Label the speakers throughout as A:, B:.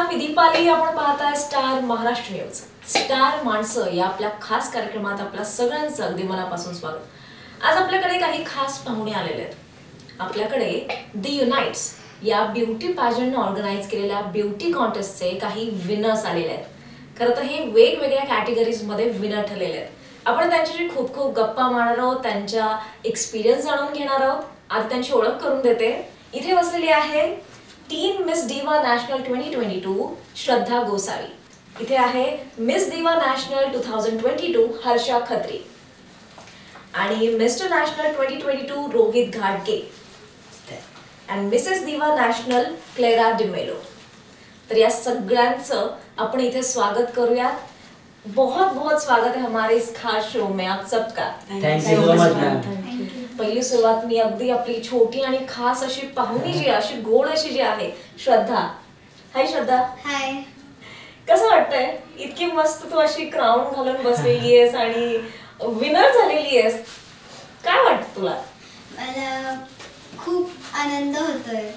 A: मी दीपाली, आपण पाहताय star Maharashtra news. Star माणसं या आपल्या खास कार्यक्रमात आपल्या सगळ्यांचं अगदी मनापासून स्वागत. आज आपल्याकडे काही खास पाहुणे आलेले आहेत. आपल्याकडे दी युनाइट्स या ब्युटी पॅजंट ऑर्गनाइज केलेल्या ब्युटी कॉन्टेस्टचे काही विनर्स आलेले आहेत. खरं तर हे वेगवेगळ्या कॅटेगरीज मध्ये विनर ठरलेले आहेत. आपण त्यांच्याशी खूप खूप गप्पा मारणार आहोत, त्यांच्या एक्सपिरियन्स जाणून घेणार आहोत. आज त्यांची ओळख करून देते. इथे बसलेली आहे teen miss diva national 2022 Shraddha Gosavi. इथे आहे miss diva national 2022 Harsha Khatri आणि मिस्टर नॅशनल 2022 रोहित घाटगे and Mrs diva national Clara D'Mello. तर या सगळ्यांचं आपण इथे स्वागत करूया. बहुत बहुत स्वागत है हमारे इस खास शो में आप सबका.
B: Thank you so much ma'am.
A: पहिली सुरुवात मी अगदी आपली छोटी आणि खास अशी पाहुणी जी अशी गोड अशी जी आहे श्रद्धा. हाय श्रद्धा.
C: हाय.
A: कसं वाटतंय इतकी मस्त तू अशी क्राऊन घालून बसलेली आहेस आणि विनर झालेली आहेस, काय वाटतं तुला?
C: मला खूप आनंद होतोय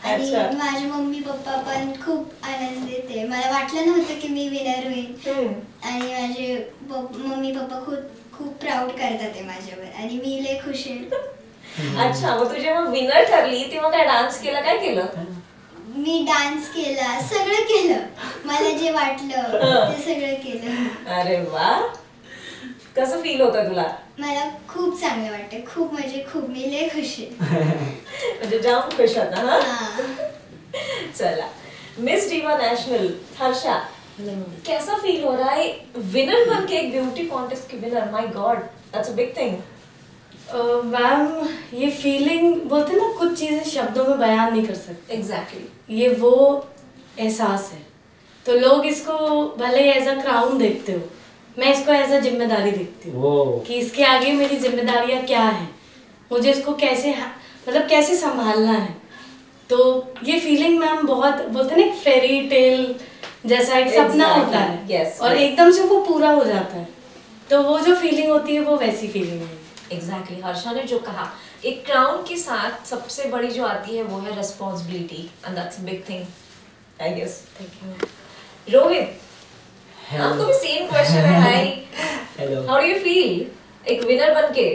C: आणि माझे मम्मी पप्पा पण खूप आनंदित आहे. मला वाटलं नव्हतं की मी विनर होईल आणि माझे मम्मी पप्पा खूप प्राऊड करतात ते माझ्यावर आणि मी लय खुश आहे.
A: अच्छा, मग तू जेव्हा विनर ठरली तेव्हा काय डान्स केला, काय केलं?
C: मी डान्स केला, सगळं केलं. मला जे वाटलं ते सगळं केलं.
A: अरे वा, कसं फील होतं तुला?
C: मला खूप चांगलं वाटतं. खूप म्हणजे खूप मी लय खुश आहे.
A: म्हणजे जाम खुश होता ना. चला, मिस दिवा नेशनल हर्षा, कैसा फील हो रहा है विनर बन के एक ब्यूटी कॉन्टेस्ट की winner? My God, that's a big thing.
D: Ma'am, ये फीलिंग बोलते ना, कुछ चीजें शब्दों में बयान नहीं कर सकते.
A: एग्जैक्टली.
D: ये वो एहसास है. तो लोग इसको भले एज अ क्राउन देखते हो, मैं इसको एज अ जिम्मेदारी देखती हूँ कि इसके आगे मेरी जिम्मेदारियाँ क्या हैं, मुझे इसको कैसे मतलब कैसे संभालना है. तो ये फीलिंग मैम बहुत बोलते ना, एक फेरी टेल जैसा एक सपना होता है.
A: yes,
D: और एकदम से वो पूरा हो जाता है. तो वो जो फीलिंग होती है वो वैसी फीलिंग है.
A: एग्जैक्टली. हर्षा ने जो कहा, एक क्राउन के साथ सबसे बड़ी जो आती है वो है responsibility and that's a big thing, I guess.
D: Thank you.
A: Rohit, आपको भी सेम क्वेश्चन है. Hi.
B: Hello.
A: How do you feel एक विनर बनके?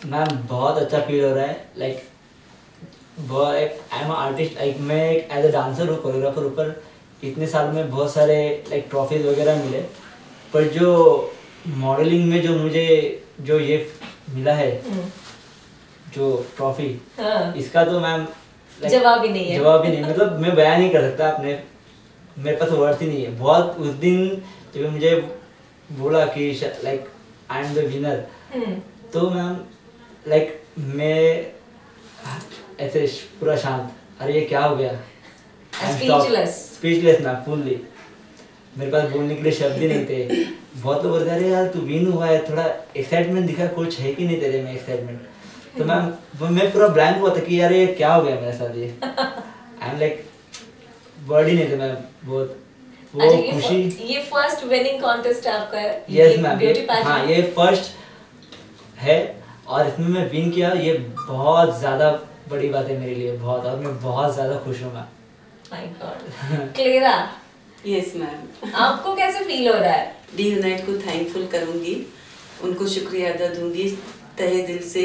B: मैम बहुत अच्छा फील हो रहा है. Like I am artist. Like मैं एक एज अ डांसर हूँ, कोरियोग्राफर. ऊपर इतने साल में बहुत सारे लाइक ट्रॉफीज वगैरह मिले, पर जो मॉडलिंग में जो मुझे जो ये मिला है जो ट्रॉफी, इसका तो मैम
A: जवाब ही नहीं है.
B: जवाब ही नहीं, मतलब मैं बयान नहीं कर सकता अपने, मेरे पास वर्ड ही नहीं है. बहुत उस दिन जब मुझे बोला कि like I am the winner, तो मैम लाइक मैं ऐसे पूरा शांत, अरे ये क्या हो गया, स्पीचलेस मैम, फुल्ली. मेरे पास बोलने के लिए शब्द ही नहीं थे. बहुत लोग बोलते अरे यार तू विन हुआ है, थोड़ा एक्साइटमेंट दिखा, कुछ है कि नहीं तेरे में एक्साइटमेंट. तो मैम मैं पूरा ब्लैंक हुआ था कि यार ये क्या हो गया मेरे साथ. ये आई एम लाइक वर्ड ही नहीं थे मैम. बहुत वो खुशी.
A: ये फर्स्ट विनिंग कॉन्टेस्ट है आपका?
B: Yes ma'am.
A: Beauty pageant.
B: हाँ, ये फर्स्ट है और इसमें मैं विन किया. ये बहुत ज्यादा बड़ी बात है मेरे लिए, बहुत. और मैं बहुत ज्यादा खुश हूँ ma'am.
A: My God. Clara,
E: yes ma'am.
A: आपको कैसे फील हो रहा है?
E: डी यूनाइट को थैंकफुल करूंगी, उनको शुक्रिया अदा दूंगी तहे दिल से,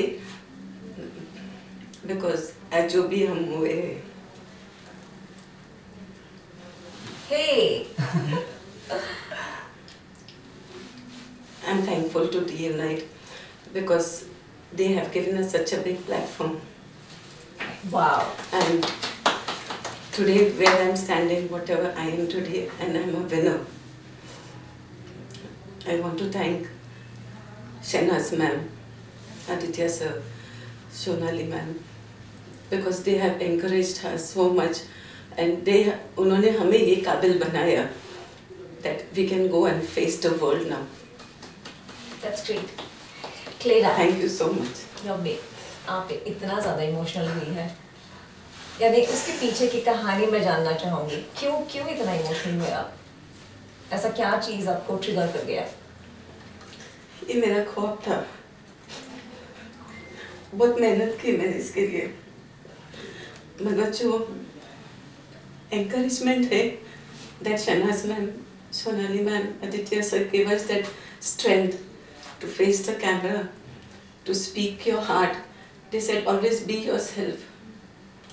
E: बिकॉज आज जो भी हम हुए हैं.
A: Hey.
E: I'm thankful to D Unite because they have given us such a big platform.
A: Wow.
E: And today where I'm standing, whatever I am today, and I'm a winner. I want to thank Shehnaz ma'am, Aditya sir, Sonali ma'am, because they have encouraged us so much. And उन्होंने हमें ये काबिल बनाया that we can go and face the world now.
A: That's great. Clara,
E: Thank you so much.
A: आप इतना ज़्यादा emotional हुई है, यानी उसके पीछे की कहानी मैं जानना चाहूँगी. क्यों इतना इमोशनल हुए आप? ऐसा क्या चीज़ आपको ट्रिगर कर गया?
E: ये मेरा ख्वाब था, बहुत मेहनत की मैंने इसके लिए, मगर जो एनकरेजमेंट है that Shahnaz ma'am, Sonali ma'am, Aditya sir gave us that strength to face the camera, to speak your heart. They said always be yourself.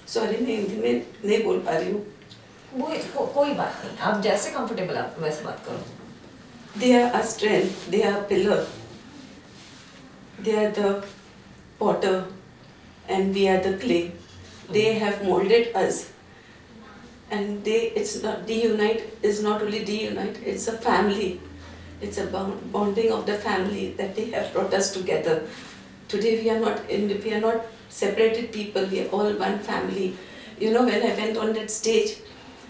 E: Sorry मैं हिंदी में नहीं बोल पा रही हूँ.
A: कोई बात नहीं, आप जैसे कंफर्टेबल आप वैसे बात करो.
E: They are our strength. They are pillar. They are the potter, and we are the clay. They have molded us, and it's not D-Unite is not only D-Unite. It's a family. It's a bonding of the family that they have brought us together. Today we are not separated people. We are all one family. You know, when I went on that stage,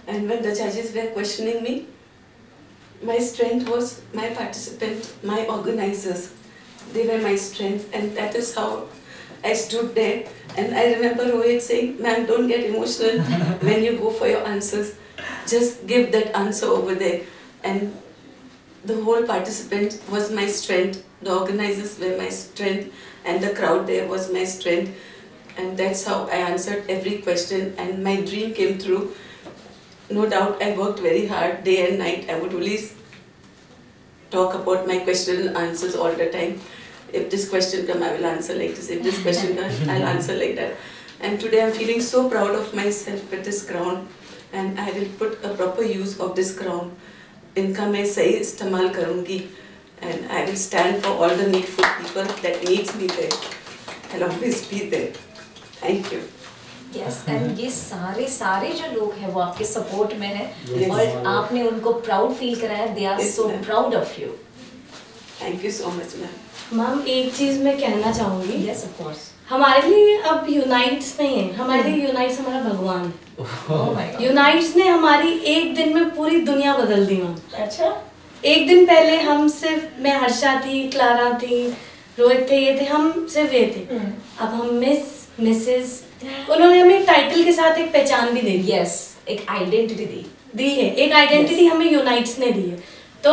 E: and when the judges were questioning me, my strength was my participant, my organizers. They were my strength, and that is how I stood there. And I remember Rohit saying, "Ma'am, don't get emotional when you go for your answers. Just give that answer over there." And the whole participant was my strength. The organizers were my strength, and the crowd there was my strength. And that's how I answered every question, and my dream came true. No doubt, I worked very hard day and night. I would always talk about my question and answers all the time. If this question comes, I will answer like this. If this question comes, I'll answer like that. And today I'm feeling so proud of myself with this crown, and I will put a proper use of this crown. इनका मैं सही इस्तेमाल करूँगी, and I will stand for all the needful people that needs me there. I'll always be there. Thank you.
A: Yes, and ये सारे जो लोग हैं वो आपके सपोर्ट में हैं.
E: Yes.
A: और आपने उनको प्राउड फील कराया. They are
E: Yes,
A: so
E: ma'am.
A: proud of you.
E: Thank you so much, ma'am.
D: Ma'am एक चीज मैं कहना चाहूंगी.
A: Yes, of course.
D: हमारे लिए अब यूनाइट्स नहीं है, हमारे लिए यूनाइट्स हमारा भगवान है.
A: Oh my God.
D: यूनाइट्स ने हमारी एक दिन में पूरी दुनिया बदल दी मैम.
A: अच्छा.
D: एक दिन पहले हम सिर्फ, मैं हर्षा थी, क्लारा थी, रोहित थे, ये थे, हम सिर्फ ये थे. अब हम मिसेस, उन्होंने हमें टाइटल के साथ एक पहचान भी दे दी.
A: Yes, एक आइडेंटिटी दी
D: है, एक आइडेंटिटी हमें यूनाइट्स ने दी है. तो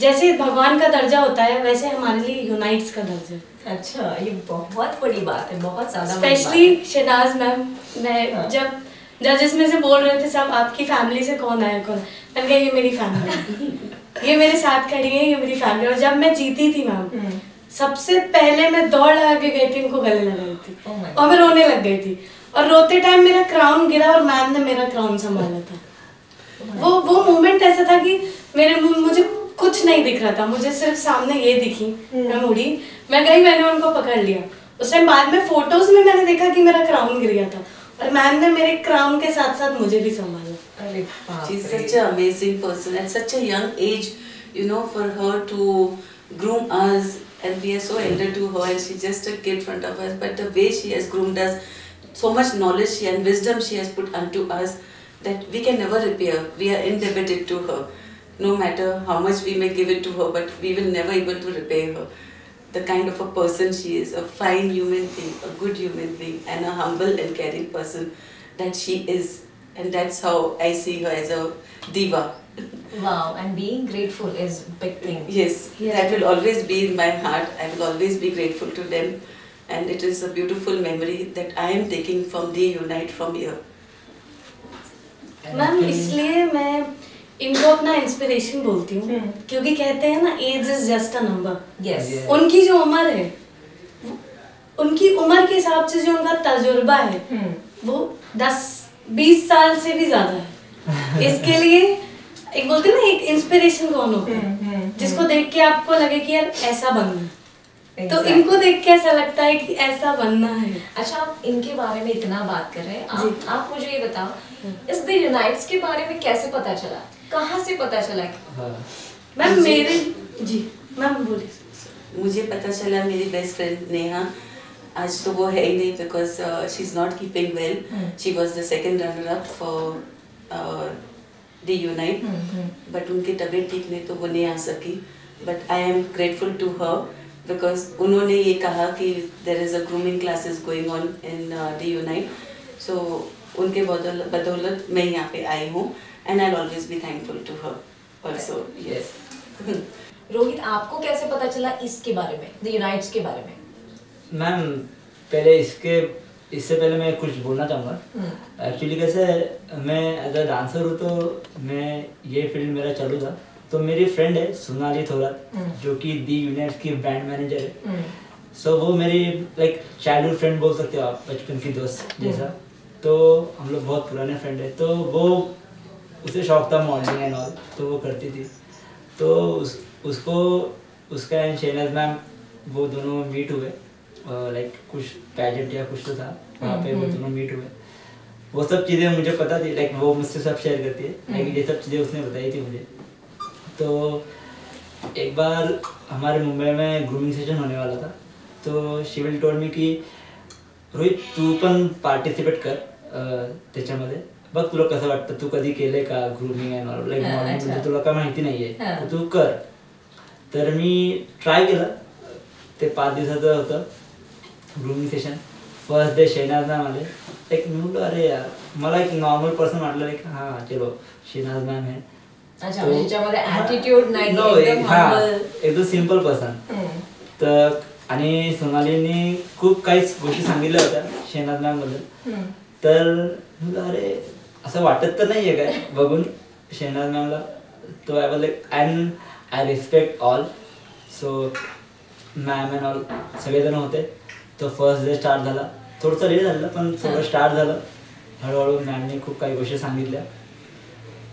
D: जैसे भगवान का दर्जा होता है वैसे हमारे लिए यूनाइट्स का दर्जा है.
A: अच्छा, ये बहुत बड़ी बात है, बहुत ज्यादा बड़ी बात
D: स्पेशली
A: है.
D: शहनाज मैम, मैं जब जजेस में से बोल रहे थे सब आपकी फैमिली से कौन आया कौन, मैंने कहा ये मेरी फैमिली, ये मेरे साथ खड़ी है, ये मेरी फैमिली. और जब मैं जीती थी मैम, सबसे पहले मैं दौड़ लगा के गई थी, उनको गले लगाई थी.
A: Oh my God.
D: और मैं रोने लग गई थी, और रोते टाइम मेरा क्राउन गिरा और मैम ने मेरा क्राउन संभाला था. वो मोमेंट ऐसा था कि मुझे कुछ नहीं दिख रहा था, मुझे सिर्फ सामने ये दिखी. मैं मुड़ी, मैं गई, मैंने उनको पकड़ लिया. उस टाइम बाद में फोटोज में मैंने देखा कि मेरा क्राउन गिर गया था, और मैम ने मेरे क्राउन के साथ साथ मुझे भी संभाला.
A: अरे बाप
E: She's
A: रे.
E: such an amazing person at such a young age, you know, for her to groom us, and we are so elder to her, and she's just a kid in front of us. But the way she has groomed us, so much knowledge and wisdom she has put unto us that we can never repay. We are indebted to her. No matter how much we may give it to her, but we will never able to repay her. The kind of a person she is, a fine human being, a good human being, and a humble and caring person that she is. And that's how I see her, as a diva.
A: Wow, and being grateful is big thing.
E: Yes, that will always be in my heart. I will always be grateful to them. And it is a beautiful memory that I am taking from the Unite from here.
D: Ma'am इसलिए मैं इनको अपना inspiration बोलती हूँ, क्योंकि कहते हैं ना, age is just a number.
A: Yes.
D: उनकी जो उम्र है, उनकी उम्र के हिसाब से जो उनका तजुर्बा है, वो 10-20 साल से भी ज्यादा है. इसके लिए एक बोलते हैं ना, एक इंस्पिरेशन कौन होता है, जिसको देख के आपको लगे कि यार ऐसा बनना है. तो
A: Exactly.
D: इनको देख के ऐसा लगता है कि ऐसा बनना है.
A: अच्छा, आप इनके बारे में इतना बात कर रहे हैं, आप मुझे ये बताओ, इस द यूनाइट्स के बारे में कैसे पता चला, कहाँ से पता चला?
D: मैम मेरे जी मैम बोलिए.
E: मुझे पता चला मेरी बेस्ट फ्रेंड नेहा, आज तो वो है ही नहीं, because she is not keeping well. She was the second runner up for the unit, but उनकी तबीयत ठीक नहीं तो वो नहीं आ सकी. But I am grateful to her, because उन्होंने ये कहा कि there is a grooming classes going on in the unit. So उनके बदौलत मैं यहाँ पे आई हूँ, and I will always be thankful to her also. Yes.
A: Rohit, आपको कैसे पता चला इसके बारे में, द यूनाइट्स के बारे में?
B: मैम पहले इसके इससे पहले मैं कुछ बोलना चाहूँगा। एक्चुअली कैसे है, मैं एज अ डांसर हूँ तो मैं ये फील्ड मेरा चालू था। तो मेरी फ्रेंड है सोनाली थोरात, जो कि दी यूनिट्स की ब्रांड मैनेजर है। सो वो मेरी लाइक चाइल्डहुड फ्रेंड बोल सकते हो आप, बचपन की दोस्त जैसा। तो हम लोग बहुत पुराने फ्रेंड है। तो वो उसे शौक था मॉडलिंग एंड ऑल, तो वो करती थी। तो उसको उसका एंड शहनाज मैम वो दोनों मीट हुए, लाइक कुछ पैजेंट या कुछ तो था वहाँ पे, वो दोनों मीट हुए। वो सब चीज़ें मुझे पता थी, लाइक वो मुझसे सब शेयर करती है, लाइक ये सब चीज़ें उसने बताई थी मुझे। तो एक बार हमारे मुंबई में ग्रूमिंग सेशन होने वाला था, तो शी विल टोल्ड मी की रोहित तू पण पार्टिसिपेट कर त्याच्यामध्ये, बघ तुला कसं वाटतं, तू कधी केले का grooming and all, like modelling म्हणजे तुला काय माहिती नाहीये तर तू कर। तर मी ट्राय केलं, ते 5 दिवसाचं होतं grooming session. First day Shehnaaz ma'am आले, लाइक मी म्हटलं अरे यार, मला एक नॉर्मल पर्सन वाटलं, लाइक हाँ चलो शहनाज मॅम है।
A: अच्छा, म्हणजे त्याच्यामध्ये ॲटिट्यूड नाही,
B: एकदम सिंपल पर्सन। तर आणि सोनालीने खूप काही गोष्टी सांगितल्या होत्या शहनाज मॅम बद्दल। तर म्हटलं अरे असं वाटत तर नाहीये काय बघून शहनाज मॅमला। तो I was like and I respect all, so ma'am and all सगळेजण होते। तो फर्स्ट डे स्टार्ट झाला, थोडंसं लेट झालं पण सगळं स्टार्ट झालं। हळूहळू मॅमने खूप काही गोष्टी सांगितल्या।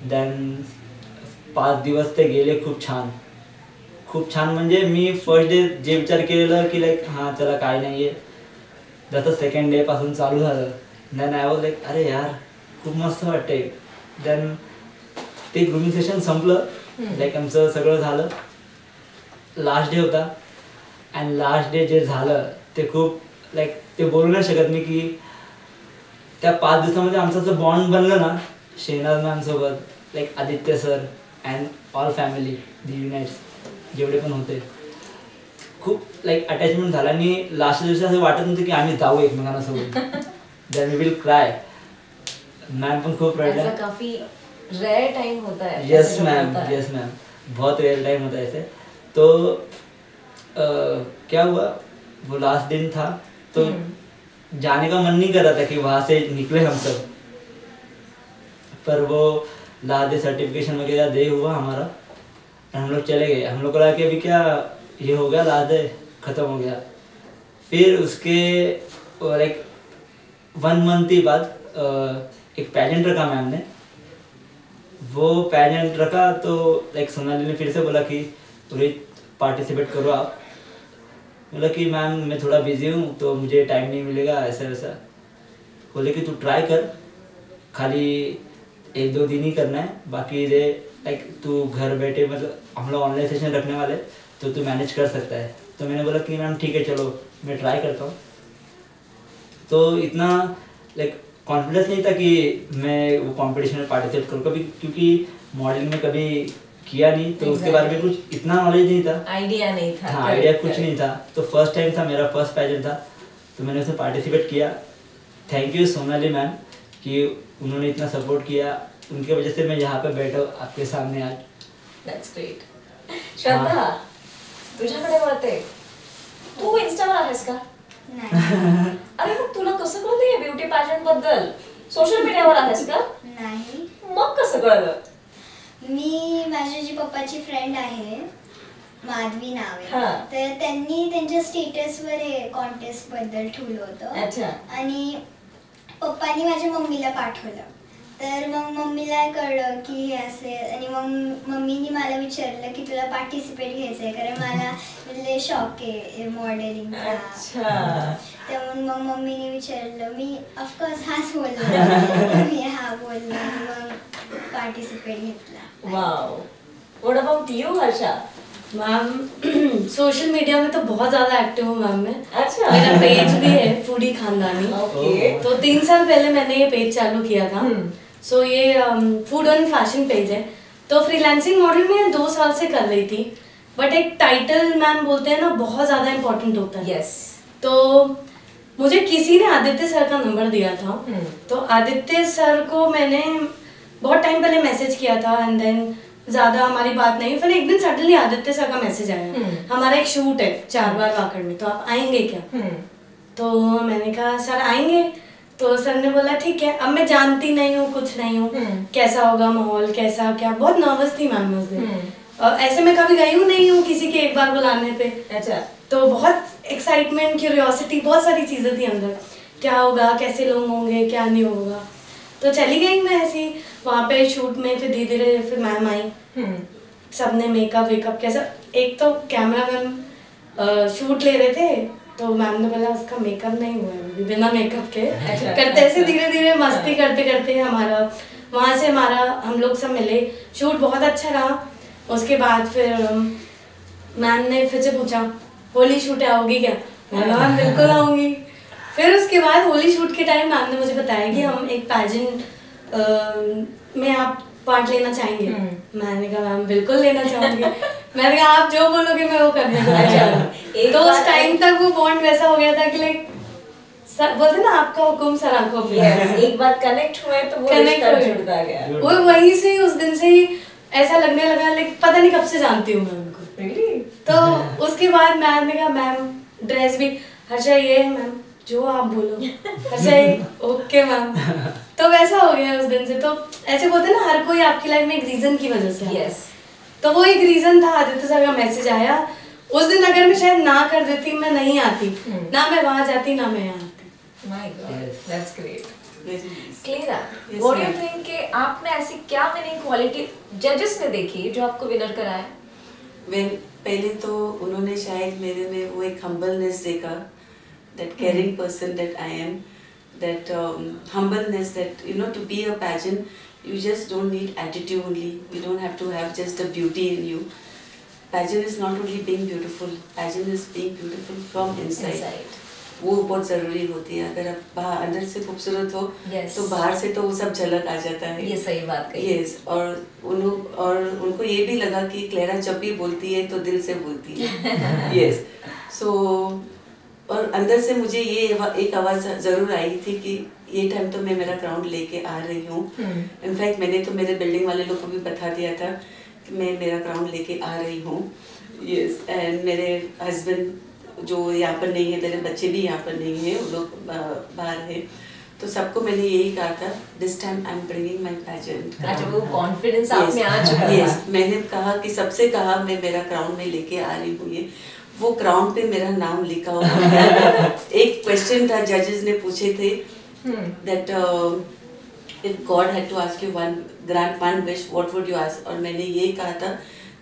B: देन 5 दिवस ते गेले खूप छान, खूप छान। म्हणजे मी फर्स्ट डे जे विचार केलेलं की लाईक हां चला काय नाही आहे, जसं सेकंड डे पासून चालू झालं, देन आय वॉज लाईक अरे यार खूप मस्त वाटते। देन ते ग्रूमिंग सेशन संपलं, लाईक आमचं सगळं झालं, लास्ट डे होता। अँड लास्ट डे जे झालं ते खूप लाईक ते बोलू नाही शकत मी की त्या 5 दिवसामध्ये आमचं असं बॉन्ड बनलं ना शहनाज मॅम सोबत, like Aditya sir and all family the unites जेवढे पण होते, खूप लाईक अटॅचमेंट झालं। आणि लास्ट दिवशी असं वाटत नव्हतं की आम्ही जाऊ एकमेकांना सोबत, then we will cry. Ma'am पण खूप रडल्या।
A: ऐसा काफी रेयर टाइम होता है।
B: यस मैम, यस मैम, बहुत रेयर टाइम होता है ऐसे। तो क्या हुआ, वो लास्ट दिन था तो जाने का मन नहीं कर रहा था कि वहाँ से निकले हम सब, पर वो लास्ट डे सर्टिफिकेशन वगैरह दे हुआ हमारा, हम लोग चले गए। हम लोग को लगा कि अभी क्या ये हो गया, लास्ट डे ख़त्म हो गया। फिर उसके लाइक 1 मंथ ही बाद एक पैजेंट रखा मैम ने। वो पैजेंट रखा तो लाइक सोनाली ने फिर से बोला कि रोहित पार्टिसिपेट करो आप। बोला कि मैम मैं थोड़ा बिजी हूँ तो मुझे टाइम नहीं मिलेगा, ऐसा वैसा। बोले कि तू ट्राई कर, खाली 1-2 दिन ही करना है, बाकी दे लाइक तू घर बैठे, मतलब हम लोग ऑनलाइन सेशन रखने वाले तो तू मैनेज कर सकता है। तो मैंने बोला कि मैम ठीक है चलो मैं ट्राई करता हूँ। तो इतना लाइक कॉन्फिडेंस नहीं था कि मैं वो कंपटीशन में पार्टिसिपेट करूँ कभी, क्योंकि मॉडलिंग में कभी किया नहीं, तो उसके बारे में कुछ इतना नॉलेज नहीं था,
A: आइडिया नहीं था।
B: हाँ आइडिया कुछ नहीं था। तो फर्स्ट टाइम था मेरा, फर्स्ट पैजेंट था, तो मैंने उसमें पार्टिसिपेट किया। थैंक यू सोनाली मैम कि उन्होंने इतना सपोर्ट किया, उनके वजह से मैं यहाँ पे बैठा हूँ आपके सामने आज।
A: That's great. श्रद्धा, तुझ्याकडे वळते, तू इन्स्टावर आहेस का?
C: नाही
A: अरे मग तुला कसं कळलं ब्युटी पॅजंट बद्दल? सोशल मीडियावर आहेस का?
C: नाही
A: मग कसं कळलं?
C: मी माझी जी पप्पाची फ्रेंड आहे माधवी नाव
A: हा.
C: आहे, तर त्यांनी त्यांच्या स्टेटसवर हे कॉन्टेस्ट बद्दल ठेवलं होतं
A: अच्छा.
C: आणि पप्पानी माझ्या मम्मीला पाठवलं। तर मग मम्मीला कळलं की हे असे, आणि मग मम्मीनी मला विचारलं की तुला पार्टिसिपेट घ्यायचंय, कारण मला म्हणजे शॉक आहे मॉडेलिंगचा।
A: अच्छा.
C: त्यामुळे मग मम्मीने विचारलं, मी ऑफकोर्स हाच बोललो, मी हा बोललो, आणि मग पार्टिसिपेट घेतला।
A: Wow. What about you Harsha?
D: Ma'am social media में तो बहुत ज्यादा एक्टिव हूँ मैम मैं।
A: अच्छा.
D: मेरा पेज भी है फूडी खानदानी।
A: ओके.
D: तो 3 साल पहले मैंने ये पेज चालू किया था। सो ये फूड एंड फैशन पेज है। तो फ्रीलांसिंग मॉडल में 2 साल से कर रही थी, बट एक टाइटल मैम बोलते हैं ना बहुत ज्यादा इम्पोर्टेंट होता है।
A: यस.
D: तो मुझे किसी ने आदित्य सर का नंबर दिया था, तो आदित्य सर को मैंने बहुत टाइम पहले मैसेज किया था, एंड देन ज्यादा हमारी बात नहीं। फिर एक दिन सडनली आदित्य सर का मैसेज आया, हमारा एक शूट है 4 बार वाकड़ में, तो आप आएंगे क्या? तो मैंने कहा सर आएंगे, तो सर ने बोला ठीक है। अब मैं जानती नहीं हूँ, कुछ नहीं हूँ, कैसा होगा माहौल, कैसा क्या, बहुत नर्वस थी मैम उस दिन। ऐसे मैं कभी गई हूँ नहीं हूँ किसी के एक बार बुलाने पे।
A: अच्छा।
D: तो बहुत एक्साइटमेंट, क्यूरियोसिटी, बहुत सारी चीज़ें थी अंदर, क्या होगा, कैसे लोग होंगे, क्या नहीं होगा। तो चली गई मैं ऐसे ही वहाँ पे शूट में। फिर धीरे धीरे फिर मैम आई, सबने मेकअप वेकअप कैसा, एक तो कैमरा मैम शूट ले रहे थे, तो मैम ने बोला उसका मेकअप नहीं हुआ है अभी, बिना मेकअप के।
A: अच्छा।
D: करते ऐसे धीरे धीरे मस्ती करते करते हमारा वहाँ से हम लोग सब मिले, शूट बहुत अच्छा रहा। उसके बाद फिर मैम ने फिर से पूछा होली शूट आओगी क्या, मैंने कहा बिल्कुल आऊँगी। फिर उसके बाद होली शूट के टाइम मैम ने मुझे बताया कि हम एक पैजेंट में आप पार्ट लेना चाहेंगे। मैंने कहा मैम बिल्कुल लेना चाहूंगी। मैंने कहा आप जो बोलोगे मैं वो करने को तैयार हूँ। तो उस टाइम तक वो बॉन्ड वैसा हो गया था कि लाइक बोलते ना आपका हुक्म सर आंखों पे।
A: एक बार कनेक्ट हुए तो वो रिश्ता जुड़ता गया।
D: वो वहीं से उस दिन से ही ऐसा लगने लगा, लाइक पता नहीं कब से जानती हूँ मैं उनको। तो उसके बाद मैम ने कहा मैम ड्रेस भी हर्षा ये है मैम जो आप बोलो, हर्षा ये ओके मैम। तो वैसा हो गया उस दिन से। तो ऐसे बोलते ना हर कोई आपकी लाइफ में एक रीजन की वजह से।
A: यस।
D: तो वो एक रीजन था, आदित्य सर का मैसेज आया उस दिन। अगर मैं शायद ना कर देती, मैं नहीं आती, ना मैं वहां जाती ना मैं यहाँ आती।
A: My God, that's great.
E: Clear,
A: what do you think कि आप में ऐसी क्या विनिंग क्वालिटी जजेस ने देखी जो आपको विनर कराया?
E: पहले तो उन्होंने शायद मेरे में वो एक हम्बलनेस देखा, that caring person that I am, that humbleness, that you know, to be a pageant you just don't need attitude only, you don't have to have just the beauty in you. Pageant is not only being beautiful, pageant is being beautiful from inside. वो बहुत जरूरी होती है। अगर आप बाहर अंदर से खूबसूरत हो तो बाहर से तो वो सब झलक आ जाता है।
A: ये सही बात कही।
E: यस। और उनको ये भी लगा कि क्लेरा जब भी बोलती है तो दिल से बोलती है। यस। सो और अंदर से मुझे ये एक आवाज़ ज़रूर आई थी कि ये टाइम तो मैं मेरा क्राउन लेके आ रही हूँ। इनफैक्ट मैंने तो मेरे बिल्डिंग वाले लोग को भी बता दिया था कि मैं मेरा क्राउन लेके आ रही हूँ। यस। एंड मेरे हस्बैंड जो यहाँ पर नहीं है, मेरे बच्चे भी यहाँ पर नहीं हैं, वो लोग बाहर हैं, तो सबको मैंने यही कहा था, this time I am bringing my pageant.
A: अच्छा, वो कॉन्फिडेंस आप में आ चुका है।
E: यस। मैंने कहा कि सबसे कहा मैं मेरा क्राउन में लेके आ रही हूँ। ये वो क्राउन पे मेरा नाम लिखा हुआ है। एक क्वेश्चन था जजेस ने पूछे थे that if God had to ask you grant one wish, what would you ask? और मैंने ये कहा था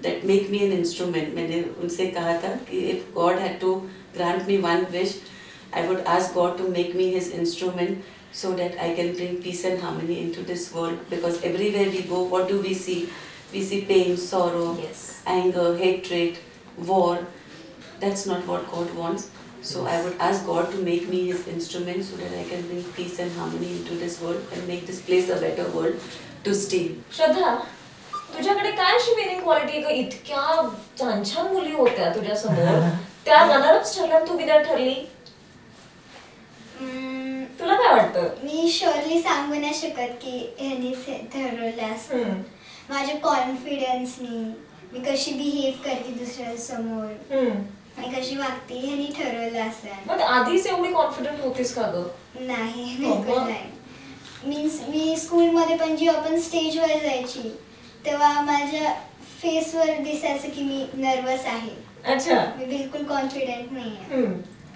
E: that make me an instrument. मैंने उनसे कहा था कि if God had to grant me one wish, I would ask God to make me His instrument so that I can bring peace and harmony into this world. Because everywhere we go, what do we see? We see pain, sorrow, anger, hatred, war. That's not what God wants. So I would ask God to make me His instrument so that I can bring peace and harmony into this world and make this place a better world to stay.
A: श्रद्धा, तुझ्याकडे काय अशी winning quality आहे? इतक्या छान छान मुली होत्या तुझ्या समोर, त्या रनरअप्स ठरल्या, तू विनर ठरली. तुला काय वाटतं?
C: मी श्योरली सांगू नाही शकत की ह्यांनी ठरवलं असं. माझ्या कॉन्फिडन्सनी, मी कशी बिहेव करते दुसऱ्यासमोर, मी कशी वागते, ह्यांनी ठरवलं असं.
A: पण आधीच एवढी कॉन्फिडंट होतीस का ग?
C: नाही, बिलकुल नाही. मीन्स मी स्कूलमध्ये पण जेव्हा आपण स्टेजवर जायची तेव्हा माझ्या फेसवर दिसायचं की मी नर्वस आहे.
A: अच्छा.
C: मी बिलकुल कॉन्फिडंट नाही आहे.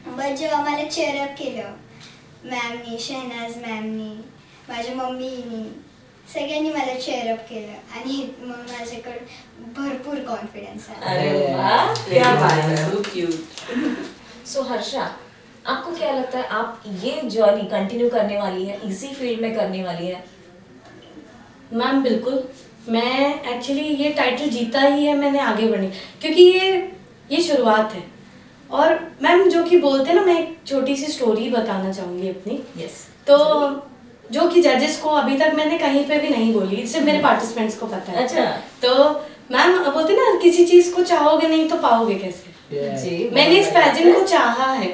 C: बट जेव्हा मला चेअरअप केलं मॅमनी, शहनाज मॅमनी, माझ्या मम्मीनी, सगळ्यांनी मला चेअरअप केलं आणि मग माझ्याकडे भरपूर कॉन्फिडेंस आला.
A: अरे वाह, क्या बात है.
E: So cute.
A: सो हर्षा, आपको क्या लगता है आप ये जर्नी कंटिन्यू करने वाली है, इसी फील्ड में करने वाली है?
D: मैम बिल्कुल. मैं एक्चुअली ये टाइटल जीता ही है मैंने आगे बढ़ने, क्योंकि ये शुरुआत है. और मैम जो कि बोलते हैं ना, मैं एक छोटी सी स्टोरी बताना चाहूँगी अपनी. तो जो कि जजेस को अभी तक मैंने कहीं पे भी नहीं बोली, सिर्फ मेरे पार्टिसिपेंट्स को पता है.
A: अच्छा.
D: तो मैम बोलते ना, किसी चीज को चाहोगे नहीं तो पाओगे कैसे. मैंने इस पैजेंट को चाहा है.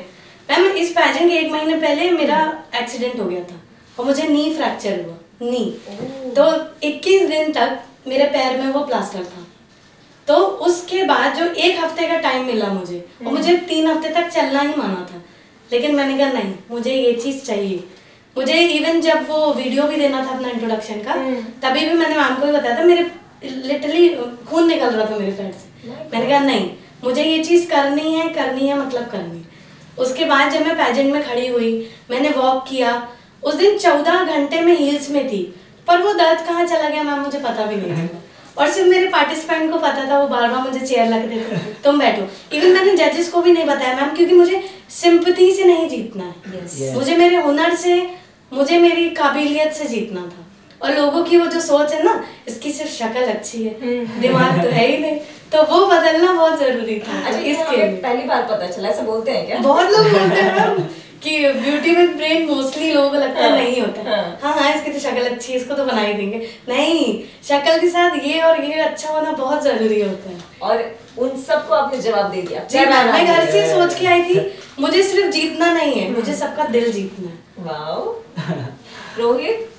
D: मैम इस पैजेंट के 1 महीने पहले मेरा एक्सीडेंट हो गया था और मुझे नी फ्रैक्चर हुआ, नी. तो 21 दिन तक मेरे पैर में वो प्लास्टर था. तो उसके बाद जो 1 हफ्ते का टाइम मिला मुझे, और मुझे 3 हफ्ते तक चलना ही मना था. लेकिन मैंने कहा नहीं, मुझे ये चीज़ चाहिए। मुझे इवन जब वो वीडियो भी देना था अपना इंट्रोडक्शन का, तभी भी मैंने मैम को भी बताया था, मेरे लिटरली खून निकल रहा था मेरे पैर से। मैंने कहा नहीं, मुझे ये चीज़ करनी है मतलब करनी है। उसके बाद जब मैं पैजेंट में खड़ी हुई, मैंने वॉक किया, उस दिन 14 घंटे में हील्स में थी, पर वो दर्द कहाँ चला गया मैम मुझे पता भी नहीं था। और सिर्फ मेरे पार्टिसिपेंट को पता था, वो बार बार मुझे चेयर लग देते थे, तुम बैठो। इवन मैंने जजेस को भी नहीं बताया मैम, क्योंकि मुझे सिंपैथी से नहीं जीतना है।
A: Yes.
D: मुझे मेरे हुनर से, मुझे मेरी काबिलियत से जीतना था। और लोगों की वो जो सोच है ना, इसकी सिर्फ शक्ल अच्छी है, दिमाग तो है ही नहीं, तो वो बदलना बहुत जरूरी था।
A: अच्छा, ये
D: इसके
A: हमें
D: लिए
A: पहली बार पता चला, ऐसा बोलते हैं क्या?
D: बहुत लोग बोलते हैं मैम कि ब्यूटी विद ब्रेन मोस्टली लोगों को लगता है नहीं होता है। हाँ, इसकी तो शक्ल अच्छी है, इसको तो बना ही देंगे। नहीं, शक्ल के साथ ये और ये अच्छा होना बहुत जरूरी होता है।
A: और उन सबको आपने जवाब दे दिया।
D: जी मैम, मैं घर से सोच के आई थी, मुझे सिर्फ जीतना नहीं है, मुझे सबका दिल जीतना है।
A: वाओ। रोहित,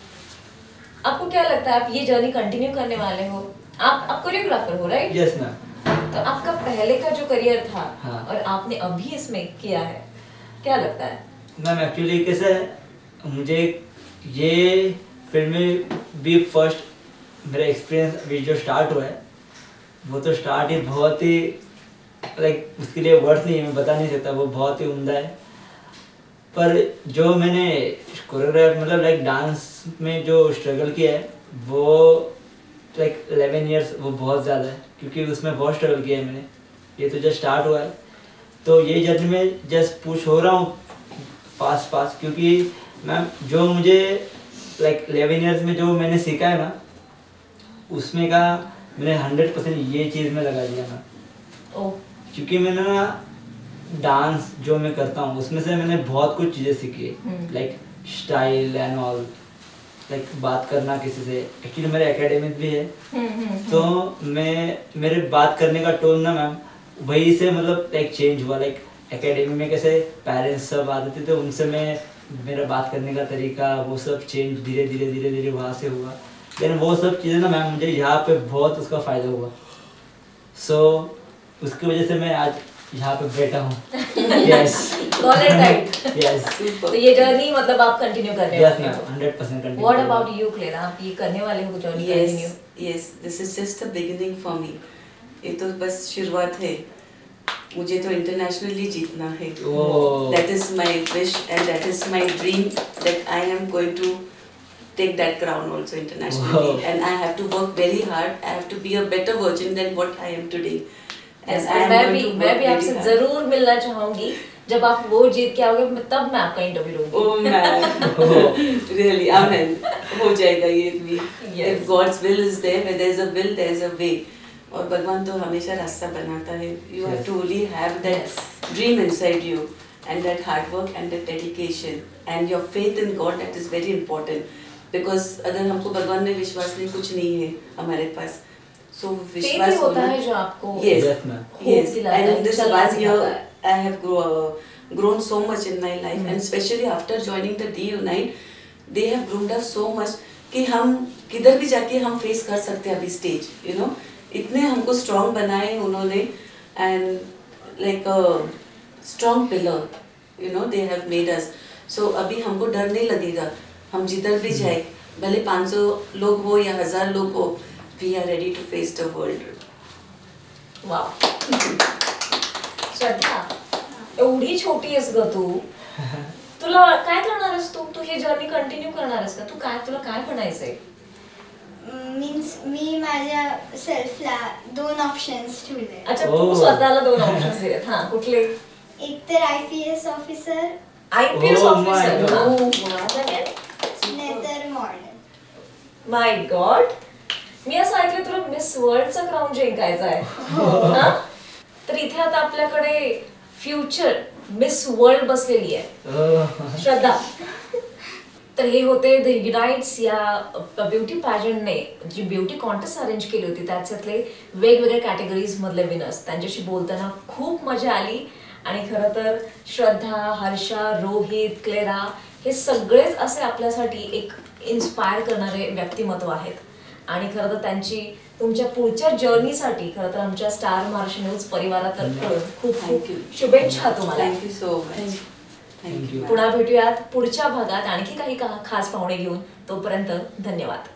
A: आपको क्या लगता है, आप ये जर्नी कंटिन्यू करने वाले हो? आप कोरियोग्राफर हो, राइट?
B: Yes ma'am.
A: तो आपका पहले का जो करियर था,
B: हाँ।
A: और आपने अभी इसमें किया है, क्या लगता है?
B: मैम एक्चुअली कैसे है, मुझे ये फिल्म में भी फर्स्ट मेरा एक्सपीरियंस अभी जो स्टार्ट हुआ है, वो तो स्टार्ट ही बहुत ही लाइक उसके लिए वर्ड्स नहीं है, मैं बता नहीं सकता, वो बहुत ही उम्दा है। पर जो मैंने कोरियोग्राफ मतलब लाइक डांस में जो स्ट्रगल किया है, वो लाइक 11 इयर्स, वो बहुत ज़्यादा है, क्योंकि उसमें बहुत स्ट्रगल किया है मैंने। ये तो जस्ट स्टार्ट हुआ है, तो ये जर्नी में जस्ट पुश हो रहा हूँ फास्ट, क्योंकि मैम जो मुझे लाइक 11 इयर्स में जो मैंने सीखा है ना, उसमें का मैंने 100% ये चीज़ में लगा दिया मैम। क्योंकि मैंने ना डांस जो मैं करता हूँ उसमें से मैंने बहुत कुछ चीज़ें सीखी है, like style and all, like बात करना किसी से। एक्चुअली मेरे एकेडमिक भी है, तो मैं मेरे बात करने का टोन ना मैम वही से मतलब लाइक चेंज हुआ। लाइक एकेडमी में कैसे पेरेंट्स सब आते थे, तो उनसे मैं मेरा बात करने का तरीका वो सब चेंज धीरे धीरे वहाँ से हुआ। लेकिन वो सब चीज़ें ना मैम मुझे यहाँ पे बहुत उसका फ़ायदा हुआ। सो उसकी वजह से मैं आज यहाँ पे बैठा हूँ। Yes, yes.
A: तो ये जर्नी मतलब आप कंटिन्यू करने वाले हो?
B: 100% continue.
A: What about you, Clara? आप ये करने वाले हो journey continue?
E: Yes, this is just the beginning for me. ये तो बस शुरुआत है। मुझे तो इंटरनेशनली जीतना है। That is my wish and that is my dream that I am going to take that crown also internationally. And I have to work very hard. I have to be a better version than what I am today.
A: Yes, मैं भी आपसे जरूर मिलना चाहूंगी। जब आप वो जीत के आओगे तब मैं आपका इंटरव्यू लूंगी।
E: Oh man, really, amen. हो जाएगा ये भी। If God's will is there, where there is a will, there is a way. और भगवान तो हमेशा रास्ता बनाता है। You have to really have that dream inside you, and that hard work and that dedication and your faith in God, that is very important. Because अगर हमको भगवान में विश्वास नहीं, कुछ नहीं है हमारे पास। So विश्वास
A: होता है जो आपको
E: yes,
A: दिलाता है,
E: and this one year I have grown so much in my life, and especially after joining the D-Unite, they have groomed us so much कि हम किधर भी जाके हम फेस कर सकते हैं अभी स्टेज, you know, इतने हमको स्ट्रॉन्ग बनाए उन्होंने, and like a strong pillar, you know, they have made us. So अभी हमको डर नहीं लगेगा, हम जिधर भी जाए, भले 500 लोग हो या 1000 लोग हो, we are ready to face the world.
A: Wow. श्रद्धा, एवढी छोटी आहेस ग तू, तुला काय करणार आहेस तू हे जर्नी कंटिन्यू करणार आहेस का? तुला काय बनायचंय?
C: मीन्स मी माझ्या सेल्फला 2 ऑप्शन्स ठेवले.
A: अच्छा, तू स्वतःला 2 ऑप्शन्स दिलेत. हां, कुठले?
C: एक तर IPS ऑफिसर,
A: IPS ऑफिसर,
C: नाहीतर मॉडल.
A: माय गॉड, मी असं ऐकलं तुला मिस वर्ल्डचा क्राऊन जिंकायचा आहे. हां? तर इथे आता आपल्याकडे फ्युचर मिस वर्ल्ड बसलेली आहे, श्रद्धा. तर हे होते द युनाइट्स या ब्युटी पॅजंटने जी ब्युटी कॉन्टेस्ट अरेंज केली होती, त्याच्यातले वेगवेगळ्या कॅटेगरीज मधले विनर्स. त्यांच्याशी बोलताना खूप मजा आली. आणि खरं तर श्रद्धा, हर्षा, रोहित, क्लेरा हे सगळेच असे आपल्यासाठी एक इन्स्पायर करणारे व्यक्तिमत्व आहेत. आणि खरं तर त्यांची तुमच्या पुढच्या जर्नीसाठी खरं तर आमच्या स्टार महाराष्ट्र न्यूज परिवारातर्फे खूप खूप शुभेच्छा तुम्हाला.
E: Thank you so much. Thank you.
A: पुन्हा भेटूयात पुढच्या भागात आणखी काही खास पाहुणे घेऊन. तोपर्यंत धन्यवाद.